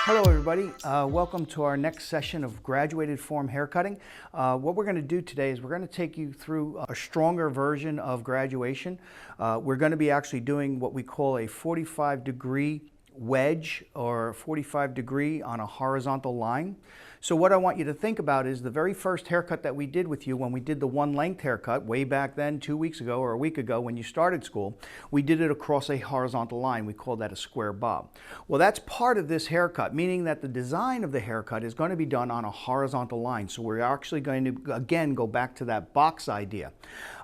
Hello everybody, welcome to our next session of graduated form haircutting. What we're going to do today is we're going to take you through a stronger version of graduation. We're going to be actually doing what we call a 45-degree wedge or 45-degree on a horizontal line. So what I want you to think about is the very first haircut that we did with you when we did the one length haircut way back then 2 weeks ago or a week ago when you started school, we did it across a horizontal line. We call that a square bob. Well, that's part of this haircut, meaning that the design of the haircut is going to be done on a horizontal line. So we're actually going to, again, go back to that box idea.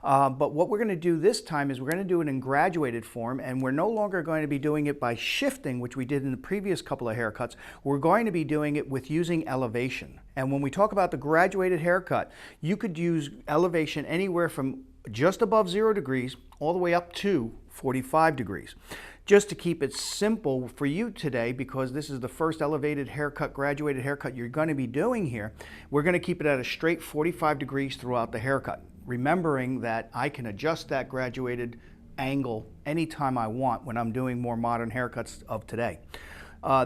But what we're going to do this time is we're going to do it in graduated form, and we're no longer going to be doing it by shifting, which we did in the previous couple of haircuts. We're going to be doing it with using elevation. And when we talk about the graduated haircut, you could use elevation anywhere from just above 0 degrees all the way up to 45 degrees. Just to keep it simple for you today, because this is the first elevated haircut, graduated haircut you're going to be doing here, we're going to keep it at a straight 45 degrees throughout the haircut. Remembering that I can adjust that graduated angle anytime I want when I'm doing more modern haircuts of today.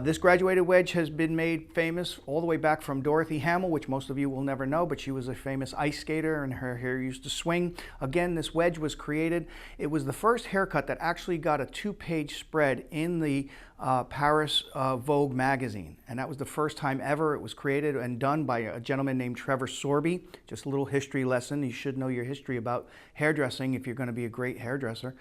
This graduated wedge has been made famous all the way back from Dorothy Hamill, which most of you will never know, but she was a famous ice skater and her hair used to swing. Again, this wedge was created. It was the first haircut that actually got a 2-page spread in the Paris Vogue magazine. And that was the first time ever it was created and done by a gentleman named Trevor Sorby. Just a little history lesson. You should know your history about hairdressing if you're going to be a great hairdresser.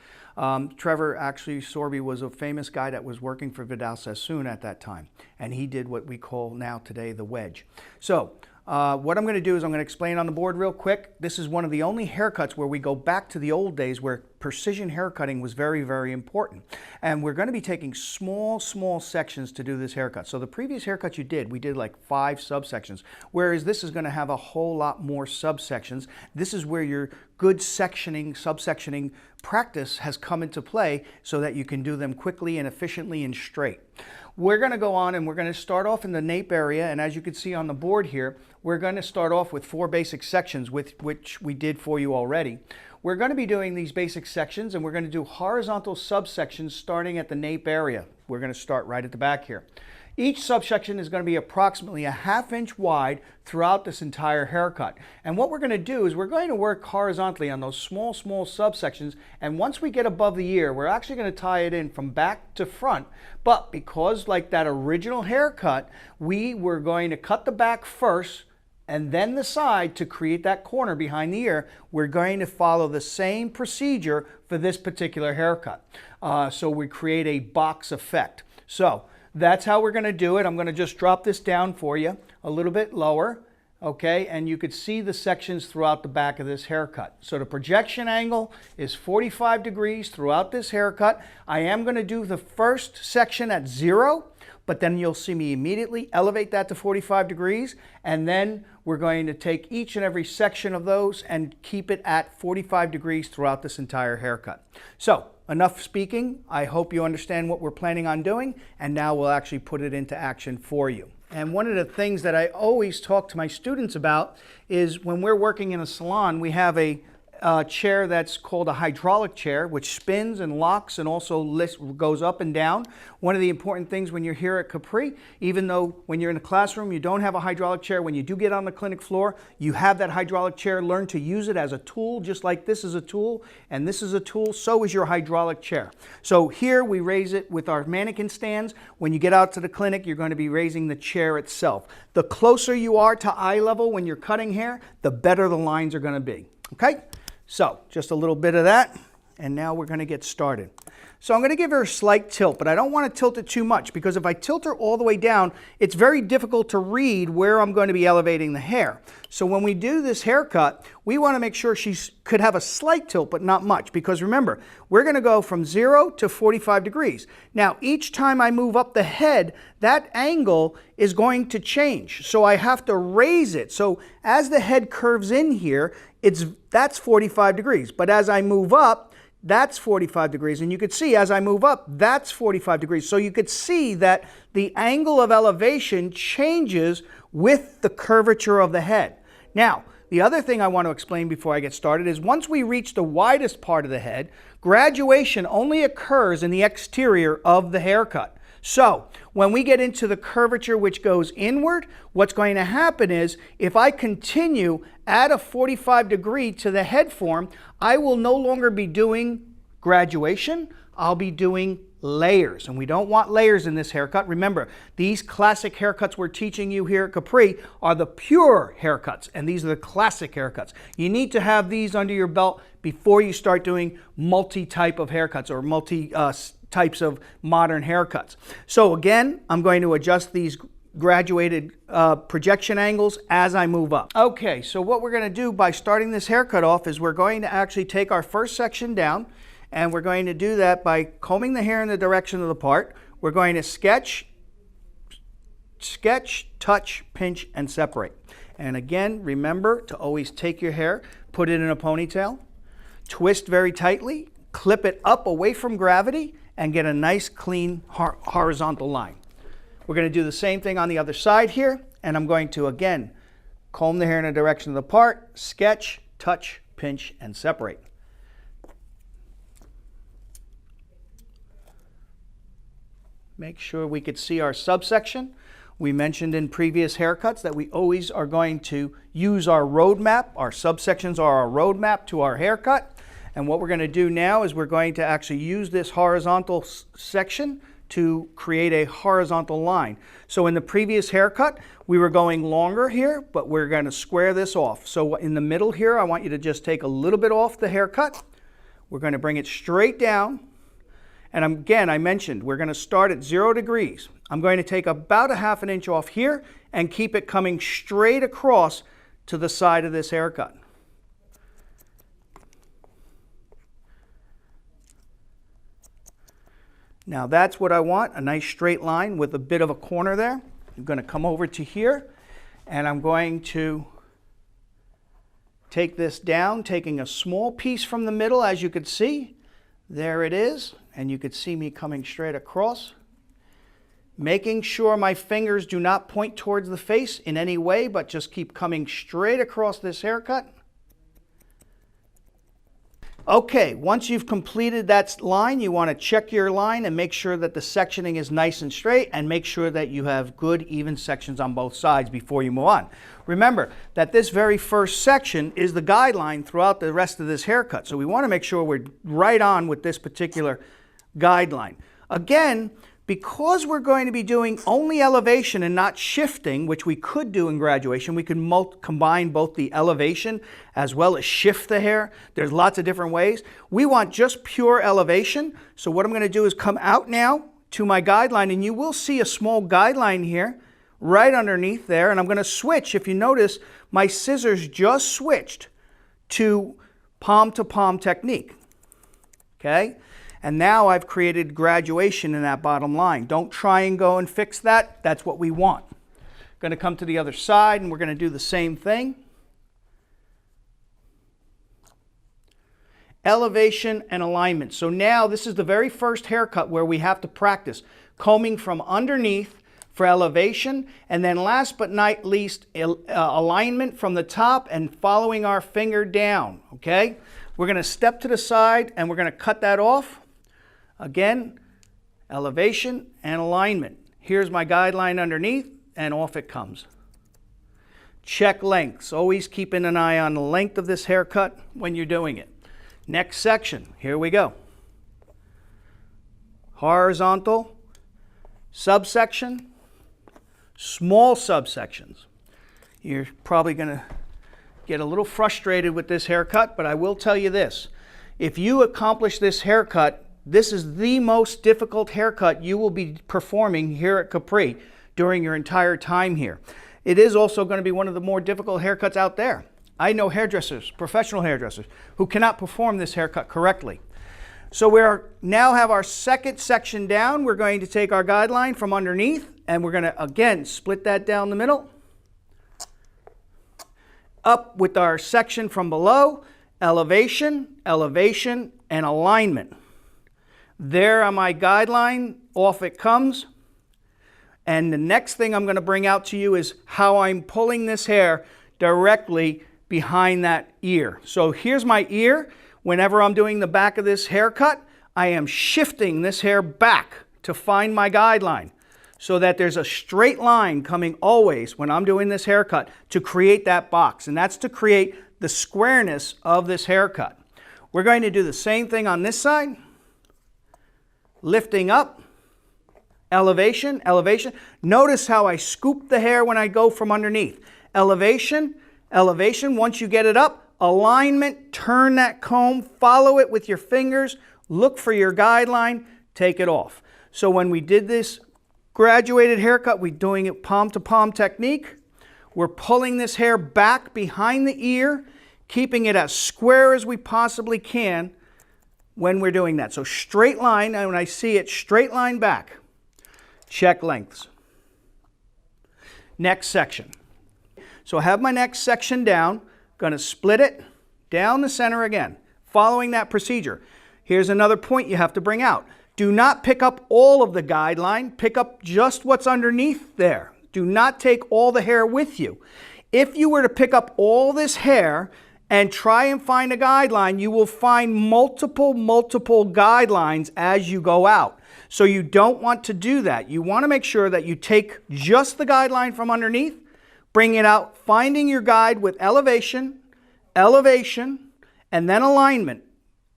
Trevor Sorby was a famous guy that was working for Vidal Sassoon at that time. And he did what we call now today the wedge. So what I'm going to do is I'm going to explain on the board real quick. This is one of the only haircuts where we go back to the old days where precision haircutting was very, very important. And we're going to be taking small sections to do this haircut. So the previous haircut we did like 5 subsections, whereas this is going to have a whole lot more subsections. This is where your good subsectioning practice has come into play so that you can do them quickly and efficiently and straight. We're going to go on and we're going to start off in the nape area, and as you can see on the board here, we're going to start off with 4 basic sections, which we did for you already. We're going to be doing these basic sections, and we're going to do horizontal subsections starting at the nape area. We're going to start right at the back here. Each subsection is going to be approximately a ½ inch wide throughout this entire haircut. And what we're going to do is we're going to work horizontally on those small subsections, and once we get above the ear, we're actually going to tie it in from back to front. But because like that original haircut, we were going to cut the back first and then the side to create that corner behind the ear. We're going to follow the same procedure for this particular haircut. So we create a box effect. So that's how we're going to do it. I'm going to just drop this down for you a little bit lower, okay? And you could see the sections throughout the back of this haircut. So the projection angle is 45 degrees throughout this haircut. I am going to do the first section at 0, but then you'll see me immediately elevate that to 45 degrees, and then we're going to take each and every section of those and keep it at 45 degrees throughout this entire haircut. So, enough speaking. I hope you understand what we're planning on doing, and now we'll actually put it into action for you. And one of the things that I always talk to my students about is when we're working in a salon, we have a chair that's called a hydraulic chair, which spins and locks and also goes up and down. One of the important things when you're here at Capri, even though when you're in a classroom you don't have a hydraulic chair, when you do get on the clinic floor, you have that hydraulic chair. Learn to use it as a tool, just like this is a tool and this is a tool, so is your hydraulic chair. So here we raise it with our mannequin stands. When you get out to the clinic, you're going to be raising the chair itself. The closer you are to eye level when you're cutting hair, the better the lines are going to be. Okay? So, just a little bit of that, and now we're going to get started. So I'm going to give her a slight tilt, but I don't want to tilt it too much, because if I tilt her all the way down, it's very difficult to read where I'm going to be elevating the hair. So when we do this haircut, we want to make sure she could have a slight tilt, but not much, because remember, we're going to go from 0 to 45 degrees. Now, each time I move up the head, that angle is going to change. So I have to raise it. So as the head curves in here, that's 45 degrees. But as I move up, that's 45 degrees. And you could see as I move up, that's 45 degrees. So you could see that the angle of elevation changes with the curvature of the head. Now, the other thing I want to explain before I get started is once we reach the widest part of the head, graduation only occurs in the exterior of the haircut. So when we get into the curvature which goes inward, what's going to happen is if I continue at a 45 degree to the head form, I will no longer be doing graduation, I'll be doing layers. And we don't want layers in this haircut. Remember, these classic haircuts we're teaching you here at Capri are the pure haircuts, and these are the classic haircuts. You need to have these under your belt before you start doing multi-type of haircuts or multi types of modern haircuts. So again, I'm going to adjust these graduated projection angles as I move up. Okay, so what we're going to do by starting this haircut off is we're going to actually take our first section down, and we're going to do that by combing the hair in the direction of the part. We're going to sketch, touch, pinch, and separate. And again, remember to always take your hair, put it in a ponytail, twist very tightly, clip it up away from gravity, and get a nice clean horizontal line. We're going to do the same thing on the other side here, and I'm going to again comb the hair in the direction of the part, sketch, touch, pinch, and separate. Make sure we could see our subsection. We mentioned in previous haircuts that we always are going to use our roadmap. Our subsections are our roadmap to our haircut. And what we're going to do now is we're going to actually use this horizontal section to create a horizontal line. So in the previous haircut, we were going longer here, but we're going to square this off. So in the middle here, I want you to just take a little bit off the haircut. We're going to bring it straight down. And again, I mentioned we're going to start at 0 degrees. I'm going to take about a ½ an inch off here and keep it coming straight across to the side of this haircut. Now that's what I want, a nice straight line with a bit of a corner there. I'm going to come over to here, and I'm going to take this down, taking a small piece from the middle, as you could see. There it is, and you could see me coming straight across. Making sure my fingers do not point towards the face in any way, but just keep coming straight across this haircut. Okay, once you've completed that line, you want to check your line and make sure that the sectioning is nice and straight, and make sure that you have good even sections on both sides before you move on. Remember that this very first section is the guideline throughout the rest of this haircut, so we want to make sure we're right on with this particular guideline. Again, because we're going to be doing only elevation and not shifting, which we could do in graduation, we could combine both the elevation as well as shift the hair. There's lots of different ways. We want just pure elevation. So what I'm going to do is come out now to my guideline, and you will see a small guideline here right underneath there. And I'm going to switch. If you notice, my scissors just switched to palm technique. Okay? And now I've created graduation in that bottom line. Don't try and go and fix that. That's what we want. Going to come to the other side, and we're going to do the same thing. Elevation and alignment. So now this is the very first haircut where we have to practice combing from underneath for elevation, and then last but not least, alignment from the top and following our finger down. Okay? We're going to step to the side, and we're going to cut that off. Again, elevation and alignment. Here's my guideline underneath, and off it comes. Check lengths. Always keeping an eye on the length of this haircut when you're doing it. Next section. Here we go. Horizontal, subsection, small subsections. You're probably going to get a little frustrated with this haircut, but I will tell you this. If you accomplish this haircut, this is the most difficult haircut you will be performing here at Capri during your entire time here. It is also going to be one of the more difficult haircuts out there. I know hairdressers, professional hairdressers, who cannot perform this haircut correctly. So we now have our second section down. We're going to take our guideline from underneath, and we're going to, again, split that down the middle. Up with our section from below, elevation, elevation, and alignment. There on my guideline, off it comes. And the next thing I'm going to bring out to you is how I'm pulling this hair directly behind that ear. So here's my ear. Whenever I'm doing the back of this haircut, I am shifting this hair back to find my guideline so that there's a straight line coming always when I'm doing this haircut to create that box. And that's to create the squareness of this haircut. We're going to do the same thing on this side. Lifting up, elevation, elevation. Notice how I scoop the hair when I go from underneath. Elevation, elevation. Once you get it up, alignment, turn that comb, follow it with your fingers, look for your guideline, take it off. So when we did this graduated haircut, we're doing it palm to palm technique. We're pulling this hair back behind the ear, keeping it as square as we possibly can when we're doing that. So straight line, and when I see it, straight line back. Check lengths. Next section. So I have my next section down. Going to split it down the center again, following that procedure. Here's another point you have to bring out. Do not pick up all of the guideline. Pick up just what's underneath there. Do not take all the hair with you. If you were to pick up all this hair and try and find a guideline, you will find multiple guidelines as you go out. So you don't want to do that. You want to make sure that you take just the guideline from underneath, bring it out, finding your guide with elevation, elevation, and then alignment,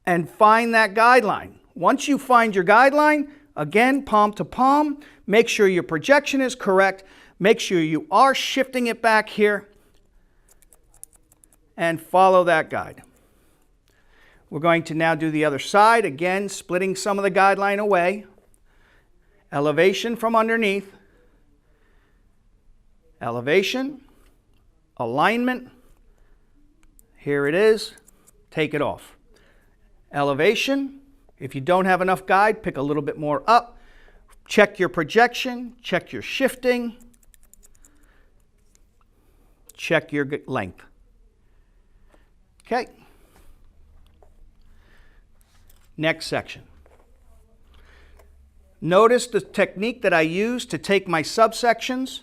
and find that guideline. Once you find your guideline, again, palm to palm, make sure your projection is correct, make sure you are shifting it back here, and follow that guide. We're going to now do the other side, again, splitting some of the guideline away. Elevation from underneath, elevation, alignment, here it is, take it off. Elevation, if you don't have enough guide, pick a little bit more up, check your projection, check your shifting, check your length. Okay. Next section. Notice the technique that I use to take my subsections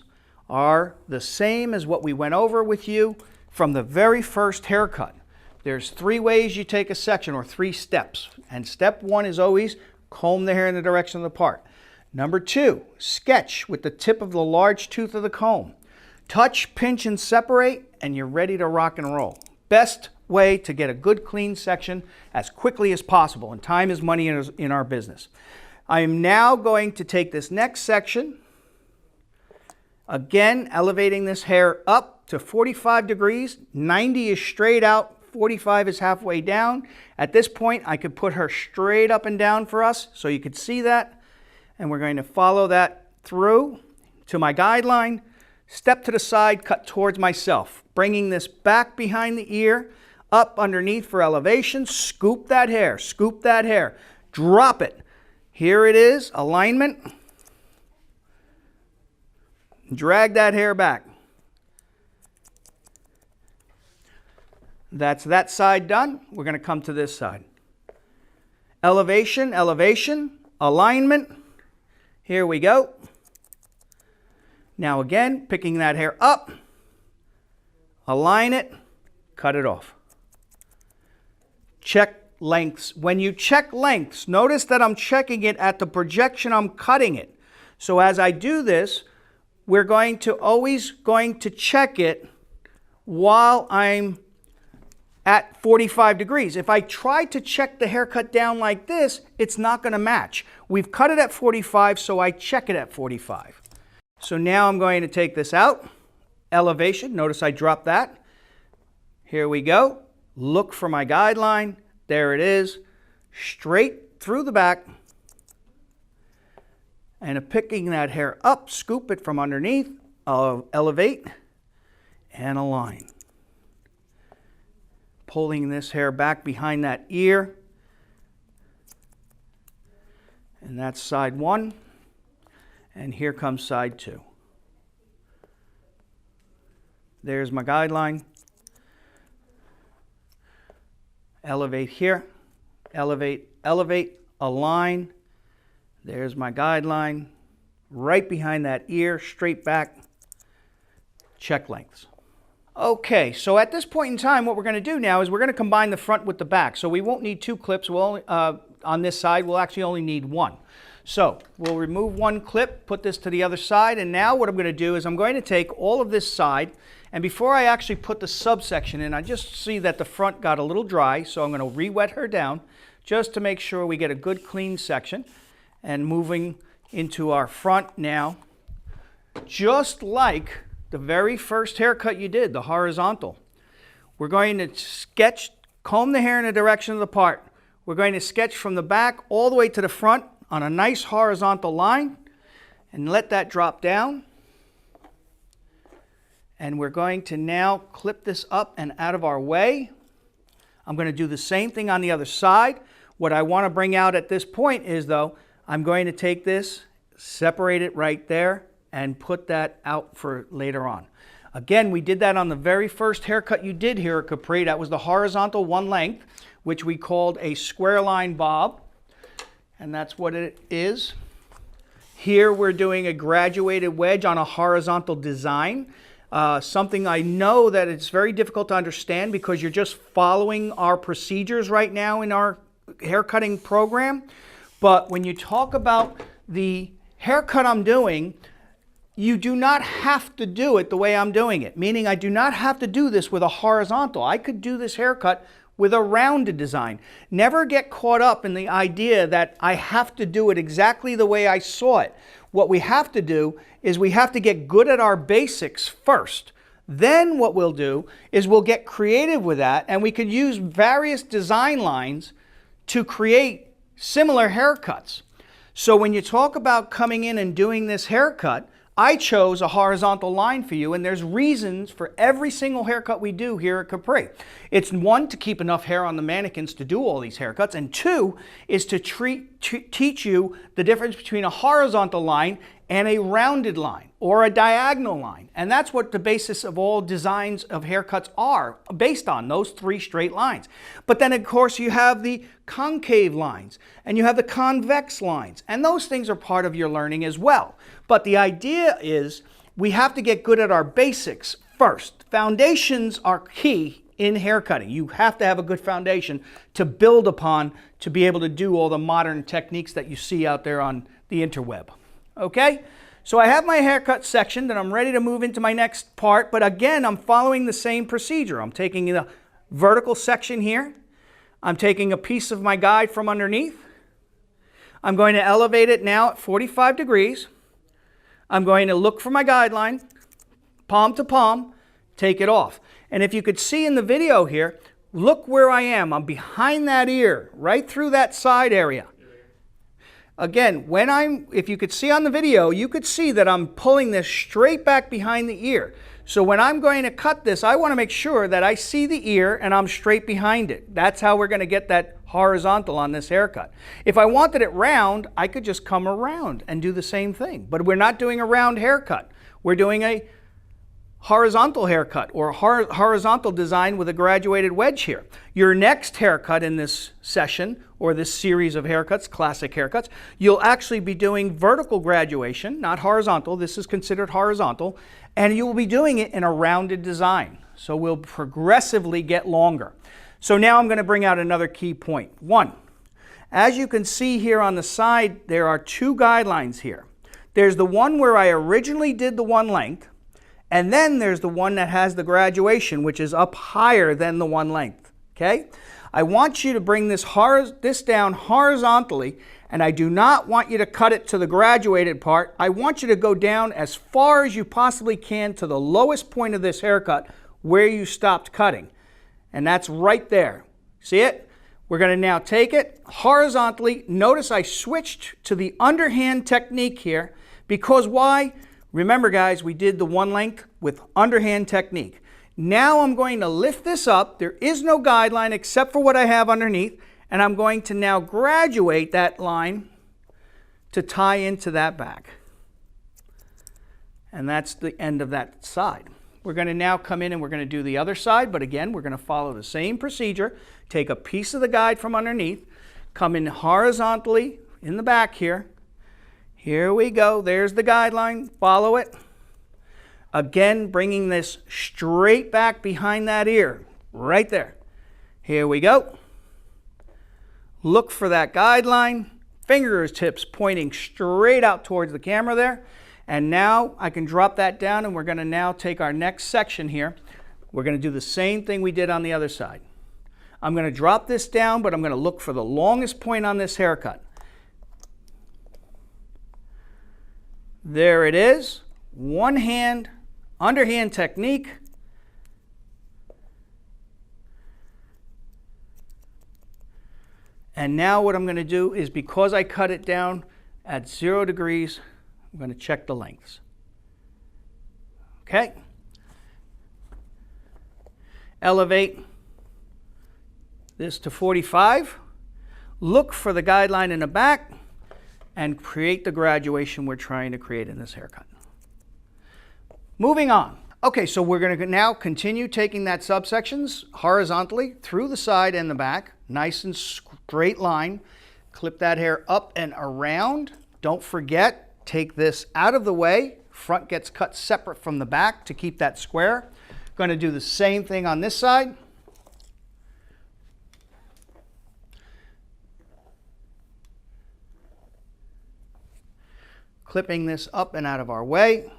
are the same as what we went over with you from the very first haircut. There's 3 ways you take a section, or 3 steps. And step 1 is always comb the hair in the direction of the part. Number 2, sketch with the tip of the large tooth of the comb. Touch, pinch, and separate, and you're ready to rock and roll. Best way to get a good clean section as quickly as possible, and time is money in our business. I am now going to take this next section, again elevating this hair up to 45 degrees, 90 is straight out, 45 is halfway down. At this point I could put her straight up and down for us so you could see that, and we're going to follow that through to my guideline, step to the side, cut towards myself, bringing this back behind the ear, up underneath for elevation, scoop that hair, drop it. Here it is, alignment. Drag that hair back. That's that side done. We're going to come to this side. Elevation, elevation, alignment. Here we go. Now again, picking that hair up, align it, cut it off. Check lengths. When you check lengths, notice that I'm checking it at the projection I'm cutting it. So as I do this, we're always going to check it while I'm at 45 degrees. If I try to check the haircut down like this, it's not going to match. We've cut it at 45, so I check it at 45. So now I'm going to take this out. Elevation, notice I dropped that. Here we go. Look for my guideline. There it is. Straight through the back. And picking that hair up, scoop it from underneath, elevate, and align. Pulling this hair back behind that ear. And that's side 1. And here comes side 2. There's my guideline. Elevate here, elevate, elevate, align. There's my guideline. Right behind that ear, straight back. Check lengths. Okay, so at this point in time, what we're going to do now is we're going to combine the front with the back. So we won't need two clips. On this side, we'll actually only need one. So we'll remove one clip, put this to the other side, and now what I'm going to do is I'm going to take all of this side, and before I actually put the subsection in, I just see that the front got a little dry, so I'm going to re-wet her down just to make sure we get a good clean section. And moving into our front now, just like the very first haircut you did, the horizontal. We're going to comb the hair in the direction of the part. We're going to sketch from the back all the way to the front on a nice horizontal line and let that drop down. And we're going to now clip this up and out of our way. I'm going to do the same thing on the other side. What I want to bring out at this point is, though, I'm going to take this, separate it right there, and put that out for later on. Again, we did that on the very first haircut you did here at Capri. That was the horizontal one length, which we called a square line bob. And that's what it is. Here we're doing a graduated wedge on a horizontal design. Something I know that it's very difficult to understand because you're just following our procedures right now in our haircutting program. But when you talk about the haircut I'm doing, you do not have to do it the way I'm doing it. Meaning I do not have to do this with a horizontal. I could do this haircut with a rounded design. Never get caught up in the idea that I have to do it exactly the way I saw it. What we have to do is we have to get good at our basics first. Then what we'll do is we'll get creative with that, and we could use various design lines to create similar haircuts. So when you talk about coming in and doing this haircut, I chose a horizontal line for you, and there's reasons for every single haircut we do here at Capri. It's one, to keep enough hair on the mannequins to do all these haircuts, and two is to teach you the difference between a horizontal line and a rounded line or a diagonal line. And that's what the basis of all designs of haircuts are based on, those three straight lines. But then of course you have the concave lines and you have the convex lines, and those things are part of your learning as well. But the idea is we have to get good at our basics first. Foundations are key in haircutting. You have to have a good foundation to build upon to be able to do all the modern techniques that you see out there on the interweb. Okay, so I have my haircut section and I'm ready to move into my next part, but again, I'm following the same procedure. I'm taking the vertical section here. I'm taking a piece of my guide from underneath. I'm going to elevate it now at 45 degrees. I'm going to look for my guideline, palm to palm, take it off. And if you could see in the video here, look where I am. I'm behind that ear, right through that side area. Again, if you could see on the video, you could see that I'm pulling this straight back behind the ear. So when I'm going to cut this, I want to make sure that I see the ear and I'm straight behind it. That's how we're going to get that horizontal on this haircut. If I wanted it round, I could just come around and do the same thing. But we're not doing a round haircut. We're doing a horizontal haircut or horizontal design with a graduated wedge here. Your next haircut in this session or this series of haircuts, classic haircuts, you'll actually be doing vertical graduation, not horizontal. This is considered horizontal, and you will be doing it in a rounded design. So we'll progressively get longer. So now I'm going to bring out another key point. One, as you can see here on the side, there are two guidelines here. There's the one where I originally did the one length, and then there's the one that has the graduation, which is up higher than the one length, okay? I want you to bring this down horizontally, and I do not want you to cut it to the graduated part. I want you to go down as far as you possibly can to the lowest point of this haircut where you stopped cutting. And that's right there. See it? We're going to now take it horizontally. Notice I switched to the underhand technique here because why? Remember guys, we did the one length with underhand technique. Now I'm going to lift this up. There is no guideline except for what I have underneath, and I'm going to now graduate that line to tie into that back. And that's the end of that side. We're going to now come in and we're going to do the other side, but again, we're going to follow the same procedure. Take a piece of the guide from underneath, come in horizontally in the back here. Here we go. There's the guideline. Follow it. Again, bringing this straight back behind that ear, right there. Here we go. Look for that guideline, fingertips pointing straight out towards the camera there. And now I can drop that down, and we're going to now take our next section here. We're going to do the same thing we did on the other side. I'm going to drop this down, but I'm going to look for the longest point on this haircut. There it is. One hand, underhand technique. And now what I'm going to do is, because I cut it down at 0 degrees, I'm going to check the lengths. Okay. Elevate this to 45. Look for the guideline in the back and create the graduation we're trying to create in this haircut. Moving on. Okay, so we're going to now continue taking that subsections horizontally through the side and the back. Nice and straight line. Clip that hair up and around. Don't forget, take this out of the way. Front gets cut separate from the back to keep that square. Going to do the same thing on this side. Clipping this up and out of our way.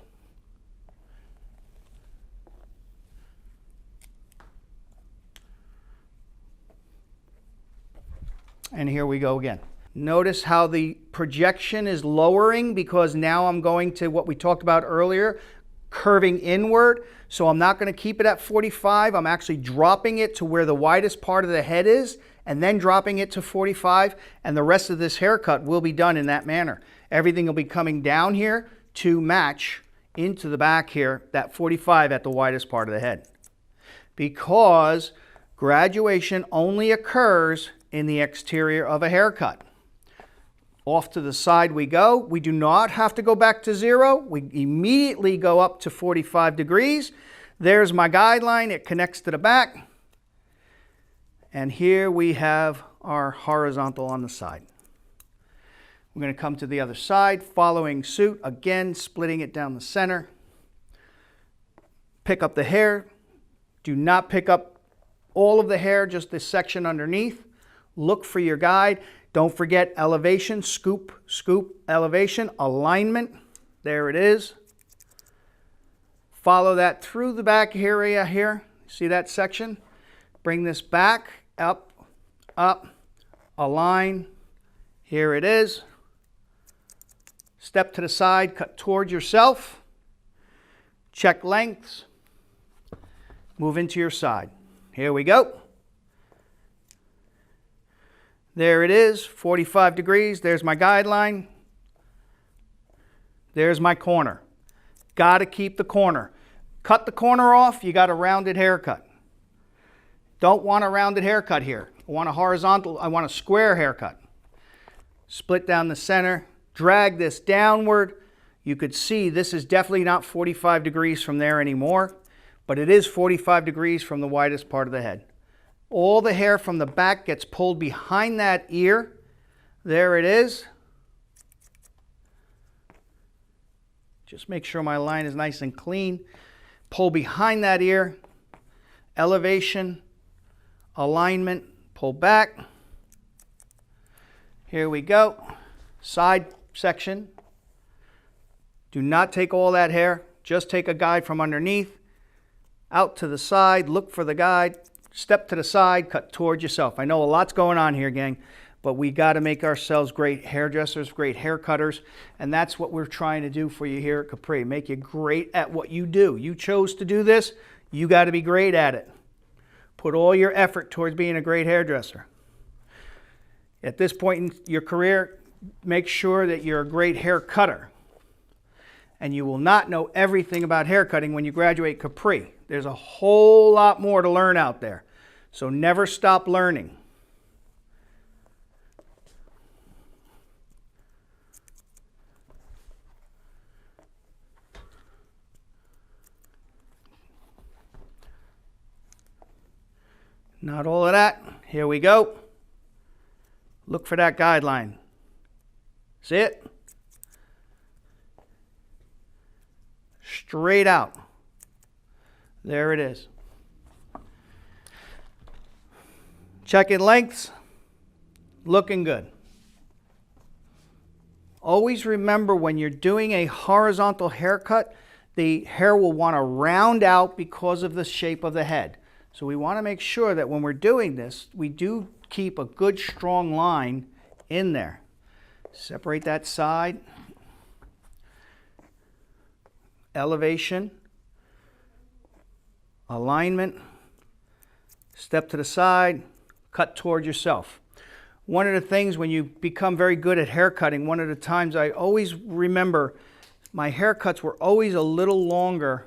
And here we go again. Notice how the projection is lowering, because now I'm going to what we talked about earlier, curving inward. So I'm not going to keep it at 45. I'm actually dropping it to where the widest part of the head is, and then dropping it to 45. And the rest of this haircut will be done in that manner. Everything will be coming down here to match into the back here, that 45 at the widest part of the head. Because graduation only occurs in the exterior of a haircut. Off to the side we go. We do not have to go back to 0. We immediately go up to 45 degrees. There's my guideline. It connects to the back. And here we have our horizontal on the side. We're going to come to the other side, following suit. Again, splitting it down the center. Pick up the hair. Do not pick up all of the hair, just this section underneath. Look for your guide. Don't forget elevation, scoop, scoop, elevation, alignment. There it is. Follow that through the back area here. See that section? Bring this back, up, up, align. Here it is. Step to the side, cut towards yourself. Check lengths. Move into your side. Here we go. There it is, 45 degrees. There's my guideline. There's my corner. Got to keep the corner. Cut the corner off, you got a rounded haircut. Don't want a rounded haircut here. I want a horizontal, I want a square haircut. Split down the center, drag this downward. You could see this is definitely not 45 degrees from there anymore, but it is 45 degrees from the widest part of the head. All the hair from the back gets pulled behind that ear. There it is. Just make sure my line is nice and clean. Pull behind that ear. Elevation, alignment, pull back. Here we go. Side section. Do not take all that hair. Just take a guide from underneath. Out to the side. Look for the guide. Step to the side, cut towards yourself. I know a lot's going on here, gang, but we got to make ourselves great hairdressers, great hair cutters, and that's what we're trying to do for you here at Capri. Make you great at what you do. You chose to do this, you got to be great at it. Put all your effort towards being a great hairdresser. At this point in your career, make sure that you're a great hair cutter. And you will not know everything about hair cutting when you graduate Capri. There's a whole lot more to learn out there. So never stop learning. Not all of that. Here we go. Look for that guideline. See it? straight out. There it is. Checking lengths, looking good. Always remember when you're doing a horizontal haircut, the hair will want to round out because of the shape of the head. So we want to make sure that when we're doing this, we do keep a good strong line in there. Separate that side. Elevation. Alignment. Step to the side. Cut toward yourself. One of the things when you become very good at hair cutting, one of the times I always remember my haircuts were always a little longer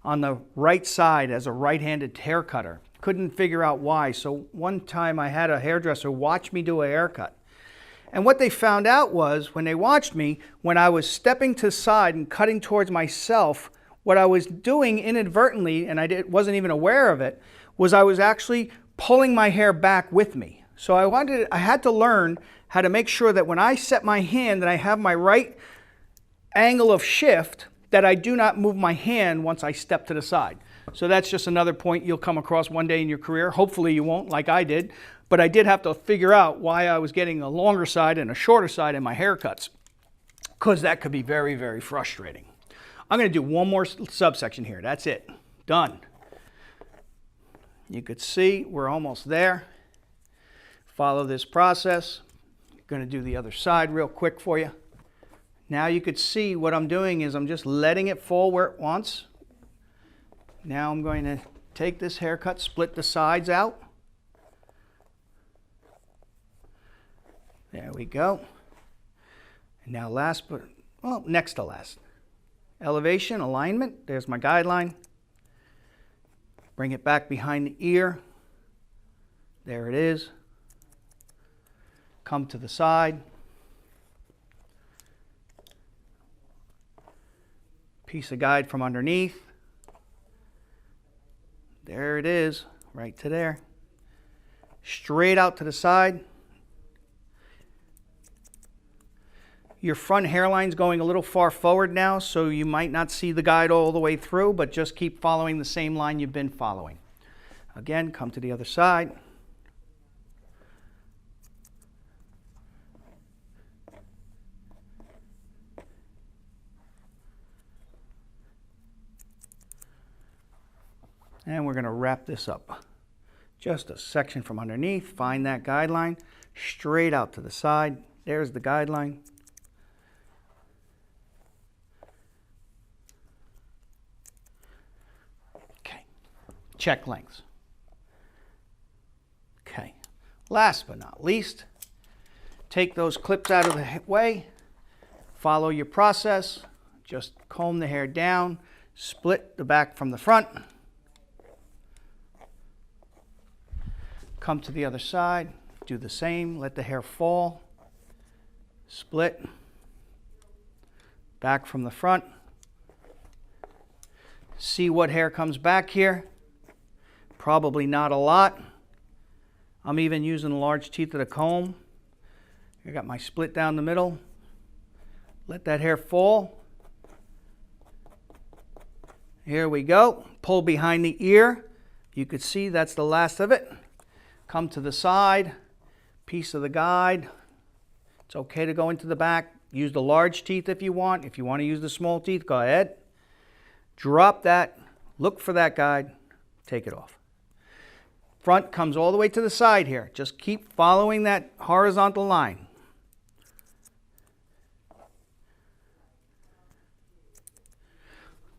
on the right side as a right-handed hair cutter. Couldn't figure out why. So one time I had a hairdresser watch me do a haircut. And what they found out was when they watched me, when I was stepping to the side and cutting towards myself, what I was doing inadvertently, and I wasn't even aware of it, was I was actually pulling my hair back with me. So I had to learn how to make sure that when I set my hand and I have my right angle of shift, that I do not move my hand once I step to the side. So that's just another point you'll come across one day in your career. Hopefully you won't, like I did. But I did have to figure out why I was getting a longer side and a shorter side in my haircuts, because that could be very, very frustrating. I'm going to do one more subsection here. That's it. Done. You could see we're almost there. Follow this process. I'm going to do the other side real quick for you. Now you could see what I'm doing is I'm just letting it fall where it wants. Now I'm going to take this haircut, split the sides out. There we go. And now next to last. Elevation, alignment. There's my guideline. Bring it back behind the ear. There it is. Come to the side. Piece of guide from underneath. There it is, right to there. Straight out to the side. Your front hairline's going a little far forward now, so you might not see the guide all the way through, but just keep following the same line you've been following. Again, come to the other side. And we're going to wrap this up. Just a section from underneath. Find that guideline. Straight out to the side. There's the guideline. Okay. Check lengths. Okay. Last but not least, take those clips out of the way. Follow your process. Just comb the hair down. Split the back from the front. Come to the other side, do the same, let the hair fall, split, back from the front. See what hair comes back here. Probably not a lot. I'm even using the large teeth of the comb. I got my split down the middle. Let that hair fall. Here we go. Pull behind the ear. You could see that's the last of it. Come to the side, piece of the guide. It's okay to go into the back. Use the large teeth if you want. If you want to use the small teeth, go ahead. Drop that, look for that guide, take it off. Front comes all the way to the side here. Just keep following that horizontal line.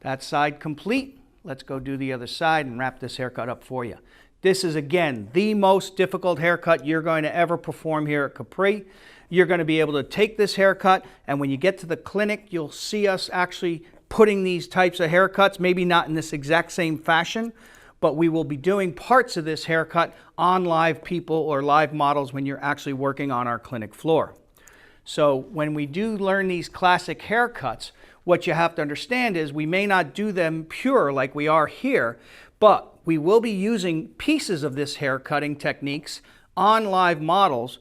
That side complete. Let's go do the other side and wrap this haircut up for you. This is, again, the most difficult haircut you're going to ever perform here at Capri. You're going to be able to take this haircut, and when you get to the clinic, you'll see us actually putting these types of haircuts, maybe not in this exact same fashion, but we will be doing parts of this haircut on live people or live models when you're actually working on our clinic floor. So when we do learn these classic haircuts, what you have to understand is we may not do them pure like we are here, but we will be using pieces of this hair cutting techniques on live models,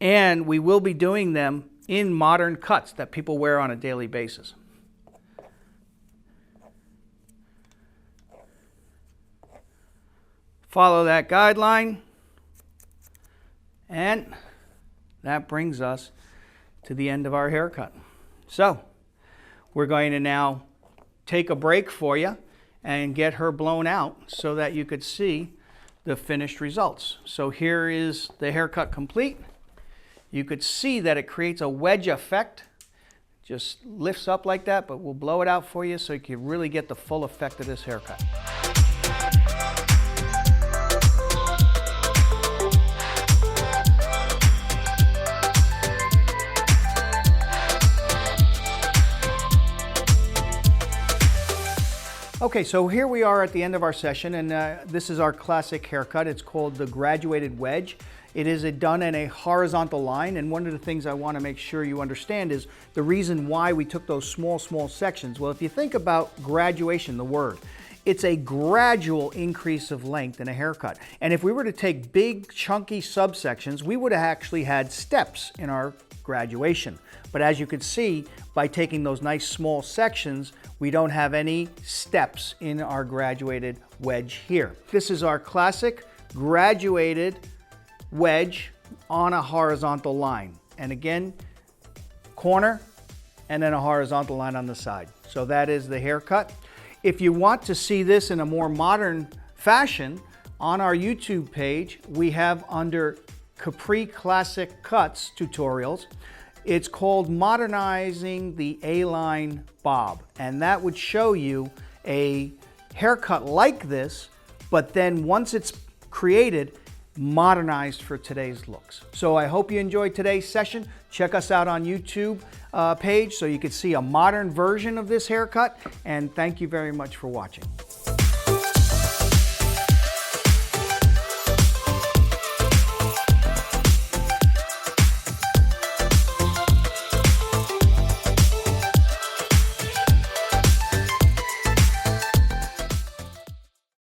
and we will be doing them in modern cuts that people wear on a daily basis. Follow that guideline, and that brings us to the end of our haircut. So we're going to now take a break for you and get her blown out so that you could see the finished results. So here is the haircut complete. You could see that it creates a wedge effect. Just lifts up like that, but we'll blow it out for you so you can really get the full effect of this haircut. Okay, so here we are at the end of our session, and this is our classic haircut. It's called the graduated wedge. It is done in a horizontal line, and one of the things I want to make sure you understand is the reason why we took those small sections. Well, if you think about graduation, the word, it's a gradual increase of length in a haircut. And if we were to take big, chunky subsections, we would have actually had steps in our graduation. But as you can see, by taking those nice small sections, we don't have any steps in our graduated wedge here. This is our classic graduated wedge on a horizontal line. And again, corner and then a horizontal line on the side. So that is the haircut. If you want to see this in a more modern fashion, on our YouTube page, we have under Capri Classic Cuts tutorials, it's called Modernizing the A-Line Bob. And that would show you a haircut like this, but then once it's created, modernized for today's looks. So I hope you enjoyed today's session. Check us out on YouTube page so you can see a modern version of this haircut. And thank you very much for watching.